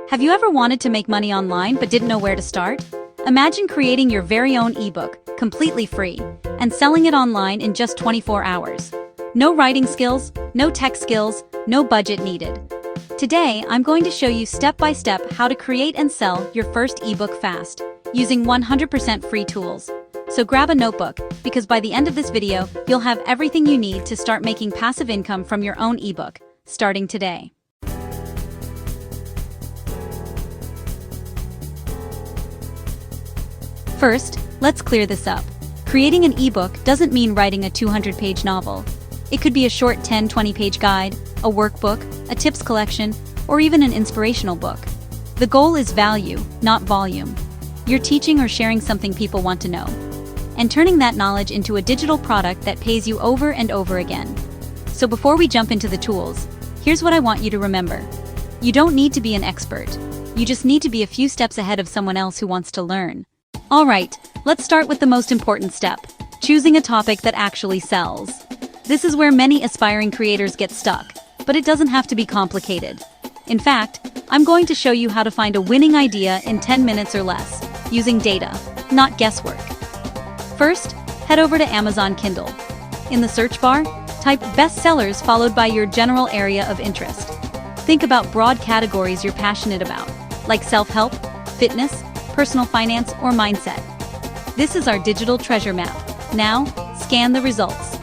Have you ever wanted to make money online but didn't know where to start? Imagine creating your very own ebook, completely free, and selling it online in just 24 hours. No writing skills, no tech skills, no budget needed. Today, I'm going to show you step-by-step how to create and sell your first ebook fast, using 100% free tools. So grab a notebook, because by the end of this video, you'll have everything you need to start making passive income from your own ebook, starting today. First, let's clear this up. Creating an ebook doesn't mean writing a 200-page novel. It could be a short 10-20-page guide, a workbook, a tips collection, or even an inspirational book. The goal is value, not volume. You're teaching or sharing something people want to know, and turning that knowledge into a digital product that pays you over and over again. So before we jump into the tools, here's what I want you to remember. You don't need to be an expert. You just need to be a few steps ahead of someone else who wants to learn. Alright, let's start with the most important step, choosing a topic that actually sells. This is where many aspiring creators get stuck, but it doesn't have to be complicated. In fact, I'm going to show you how to find a winning idea in 10 minutes or less, using data, not guesswork. First, head over to Amazon Kindle. In the search bar, type bestsellers followed by your general area of interest. Think about broad categories you're passionate about, like self-help, fitness, personal finance, or mindset. This is our digital treasure map. Now, scan the results.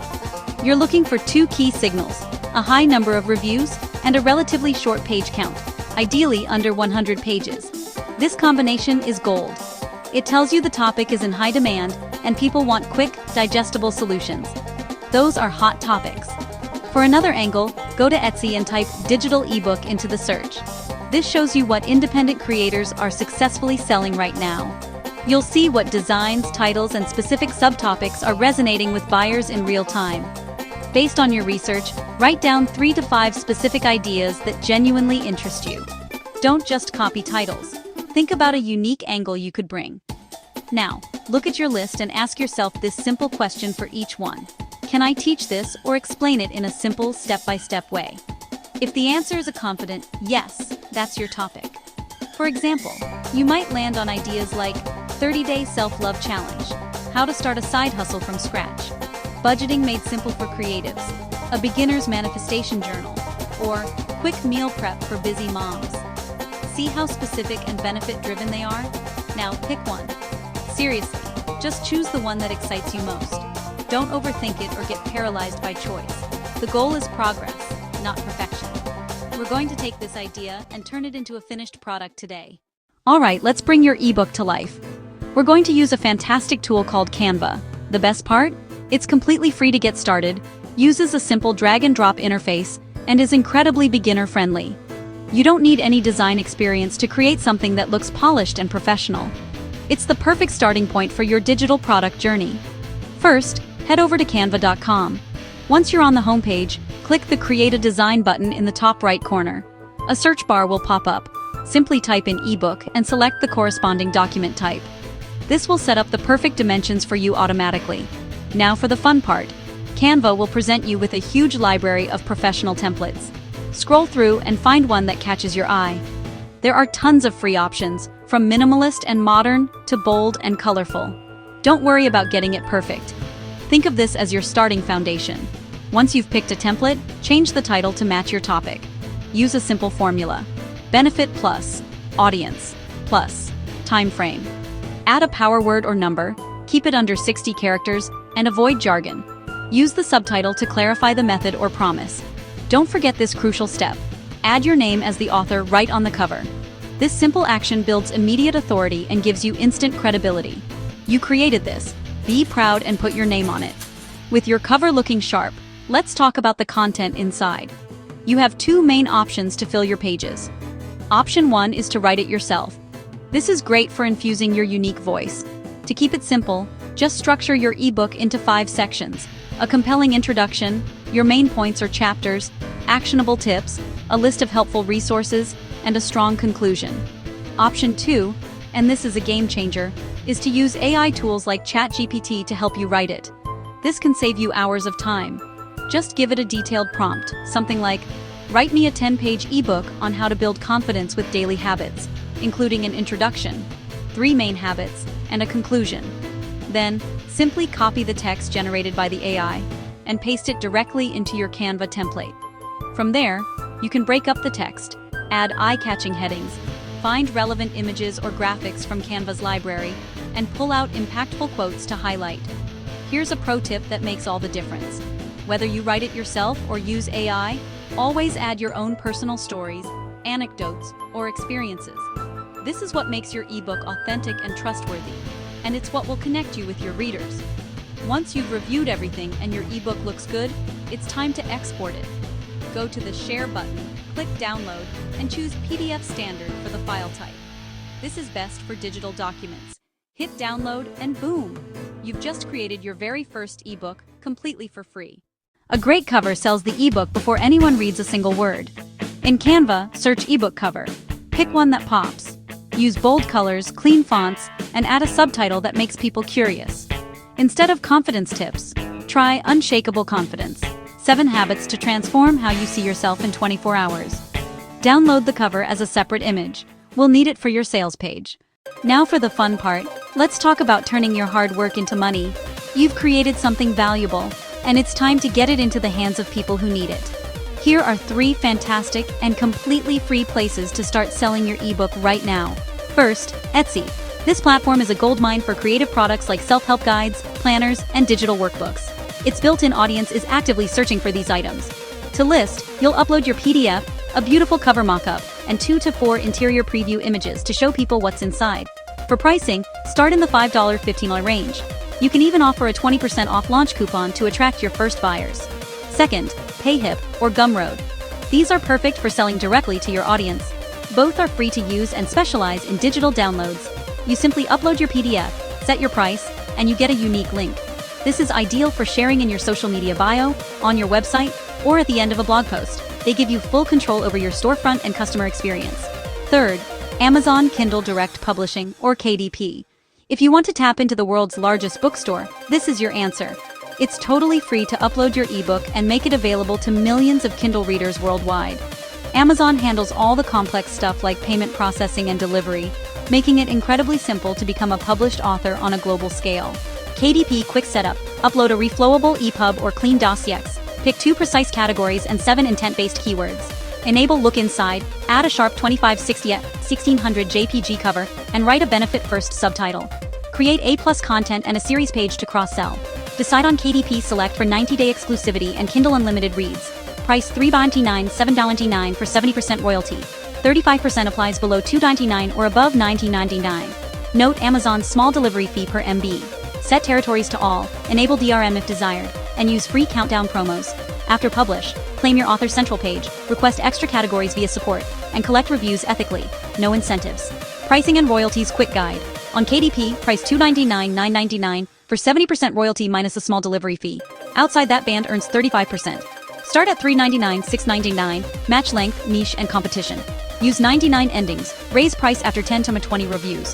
You're looking for two key signals, a high number of reviews and a relatively short page count, ideally under 100 pages. This combination is gold. It tells you the topic is in high demand and people want quick, digestible solutions. Those are hot topics. For another angle, go to Etsy and type digital ebook into the search. This shows you what independent creators are successfully selling right now. You'll see what designs, titles, and specific subtopics are resonating with buyers in real time. Based on your research, write down 3 to 5 specific ideas that genuinely interest you. Don't just copy titles. Think about a unique angle you could bring. Now, look at your list and ask yourself this simple question for each one. Can I teach this or explain it in a simple, step-by-step way? If the answer is a confident yes, that's your topic. For example, you might land on ideas like 30-day self-love challenge, how to start a side hustle from scratch, budgeting made simple for creatives, a beginner's manifestation journal, or quick meal prep for busy moms. See how specific and benefit-driven they are? Now pick one. Seriously, just choose the one that excites you most. Don't overthink it or get paralyzed by choice. The goal is progress, not perfection. We're going to take this idea and turn it into a finished product today. Alright, let's bring your ebook to life. We're going to use a fantastic tool called Canva. The best part? It's completely free to get started, uses a simple drag-and-drop interface, and is incredibly beginner-friendly. You don't need any design experience to create something that looks polished and professional. It's the perfect starting point for your digital product journey. First, head over to canva.com. Once you're on the homepage, click the Create a Design button in the top right corner. A search bar will pop up. Simply type in ebook and select the corresponding document type. This will set up the perfect dimensions for you automatically. Now for the fun part. Canva will present you with a huge library of professional templates. Scroll through and find one that catches your eye. There are tons of free options, from minimalist and modern to bold and colorful. Don't worry about getting it perfect. Think of this as your starting foundation. Once you've picked a template, change the title to match your topic. Use a simple formula. Benefit plus, audience, plus, time frame. Add a power word or number, keep it under 60 characters, and avoid jargon. Use the subtitle to clarify the method or promise. Don't forget this crucial step. Add your name as the author right on the cover. This simple action builds immediate authority and gives you instant credibility. You created this. Be proud and put your name on it. With your cover looking sharp, let's talk about the content inside. You have two main options to fill your pages. Option 1 is to write it yourself. This is great for infusing your unique voice. To keep it simple, just structure your ebook into 5 sections. A compelling introduction, your main points or chapters, actionable tips, a list of helpful resources, and a strong conclusion. Option 2, and this is a game changer, is to use AI tools like ChatGPT to help you write it. This can save you hours of time. Just give it a detailed prompt, something like, Write me a 10-page ebook on how to build confidence with daily habits, including an introduction, 3 main habits, and a conclusion. Then, simply copy the text generated by the AI and paste it directly into your Canva template. From there, you can break up the text, add eye-catching headings, find relevant images or graphics from Canva's library, and pull out impactful quotes to highlight. Here's a pro tip that makes all the difference. Whether you write it yourself or use AI, always add your own personal stories, anecdotes, or experiences. This is what makes your ebook authentic and trustworthy, and it's what will connect you with your readers. Once you've reviewed everything and your ebook looks good, it's time to export it. Go to the Share button, click Download, and choose PDF Standard for the file type. This is best for digital documents. Hit Download and boom! You've just created your very first ebook completely for free. A great cover sells the ebook before anyone reads a single word. In Canva, search ebook cover. Pick one that pops. Use bold colors, clean fonts, and add a subtitle that makes people curious. Instead of confidence tips, try Unshakable Confidence: 7 habits to transform how you see yourself in 24 hours. Download the cover as a separate image. We'll need it for your sales page. Now for the fun part, let's talk about turning your hard work into money. You've created something valuable, and it's time to get it into the hands of people who need it. Here are 3 fantastic and completely free places to start selling your ebook right now. First, Etsy. This platform is a goldmine for creative products like self-help guides, planners, and digital workbooks. Its built-in audience is actively searching for these items. To list, you'll upload your PDF, a beautiful cover mock-up, and 2 to 4 interior preview images to show people what's inside. For pricing, start in the $5-$15 range. You can even offer a 20% off launch coupon to attract your first buyers. Second, Payhip or Gumroad. These are perfect for selling directly to your audience. Both are free to use and specialize in digital downloads. You simply upload your PDF, set your price, and you get a unique link. This is ideal for sharing in your social media bio, on your website, or at the end of a blog post. They give you full control over your storefront and customer experience. Third, Amazon Kindle Direct Publishing or KDP. If you want to tap into the world's largest bookstore, this is your answer. It's totally free to upload your ebook and make it available to millions of Kindle readers worldwide. Amazon handles all the complex stuff like payment processing and delivery, making it incredibly simple to become a published author on a global scale. KDP Quick Setup. Upload a reflowable EPUB or clean dossiers. Pick 2 precise categories and 7 intent-based keywords. Enable Look Inside, add a sharp 2560x1600 JPG cover, and write a benefit-first subtitle. Create A+ content and a series page to cross-sell. Decide on KDP Select for 90-day exclusivity and Kindle Unlimited reads. Price $3.99, $7.99 for 70% royalty. 35% applies below $2.99 or above $19.99. Note Amazon's small delivery fee per MB. Set territories to all, enable DRM if desired, and use free countdown promos. After publish, claim your author central page, request extra categories via support, and collect reviews ethically. No incentives. Pricing and royalties quick guide. On KDP, price $2.99, $9.99 for 70% royalty minus a small delivery fee. Outside that band earns 35%. Start at $3.99, $6.99, match length, niche, and competition. Use 99 endings, raise price after 10 to 20 reviews.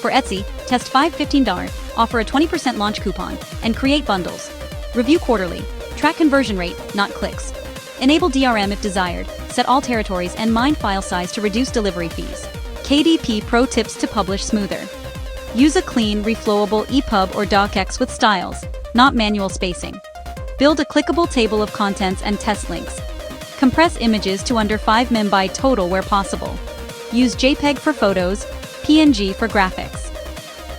For Etsy, test $5-$15, offer a 20% launch coupon, and create bundles. Review quarterly. Track conversion rate, not clicks. Enable DRM if desired, set all territories and mind file size to reduce delivery fees. KDP Pro Tips to publish smoother. Use a clean, reflowable EPUB or docx with styles, not manual spacing. Build a clickable table of contents and test links. Compress images to under 5 MB total where possible. Use JPEG for photos, PNG for graphics.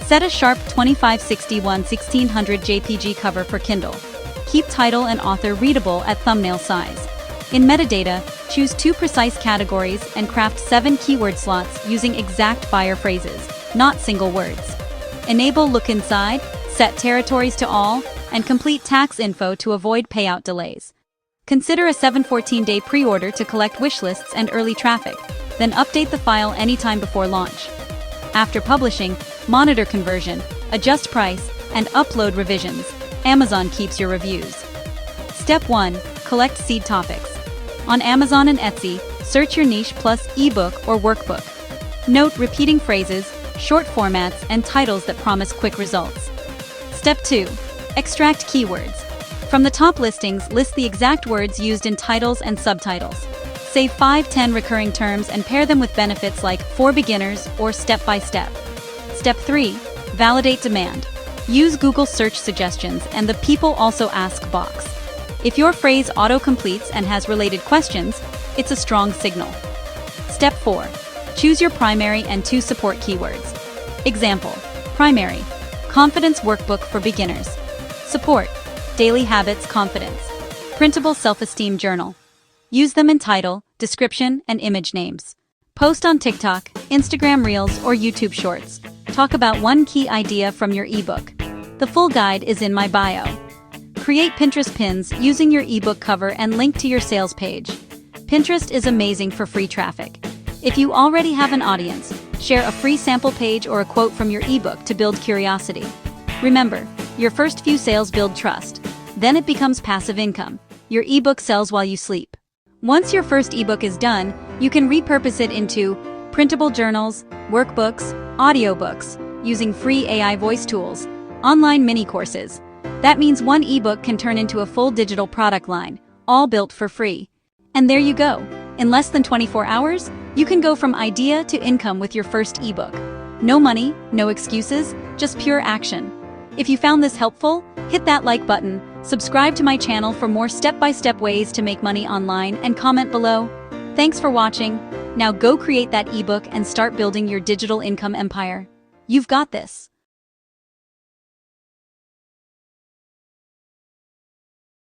Set a sharp 2561/1600 JPG cover for Kindle. Keep title and author readable at thumbnail size. In metadata, choose 2 precise categories and craft 7 keyword slots using exact buyer phrases, not single words. Enable Look Inside, set territories to all, and complete tax info to avoid payout delays. Consider a 7-14-day pre-order to collect wish lists and early traffic, then update the file anytime before launch. After publishing, monitor conversion, adjust price, and upload revisions. Amazon keeps your reviews. Step 1. Collect seed topics. On Amazon and Etsy, search your niche plus ebook or workbook. Note repeating phrases, short formats, and titles that promise quick results. Step 2. Extract keywords. From the top listings, list the exact words used in titles and subtitles. Save 5-10 recurring terms and pair them with benefits like for beginners or step by step. Step 3. Validate demand. Use Google search suggestions and the people also ask box. If your phrase auto-completes and has related questions, it's a strong signal. Step 4. Choose your primary and 2 support keywords. Example: primary, confidence workbook for beginners. Support, daily habits confidence. Printable self-esteem journal. Use them in title, description, and image names. Post on TikTok, Instagram Reels, or YouTube Shorts. Talk about one key idea from your ebook. The full guide is in my bio. Create Pinterest pins using your ebook cover and link to your sales page. Pinterest is amazing for free traffic. If you already have an audience, share a free sample page or a quote from your ebook to build curiosity. Remember, your first few sales build trust. Then it becomes passive income. Your ebook sells while you sleep. Once your first ebook is done, you can repurpose it into printable journals, workbooks, audiobooks, using free AI voice tools, online mini courses. That means one ebook can turn into a full digital product line, all built for free. And there you go. In less than 24 hours, you can go from idea to income with your first ebook. No money, no excuses, just pure action. If you found this helpful, hit that like button, subscribe to my channel for more step-by-step ways to make money online, and comment below. Thanks for watching. Now go create that ebook and start building your digital income empire. You've got this.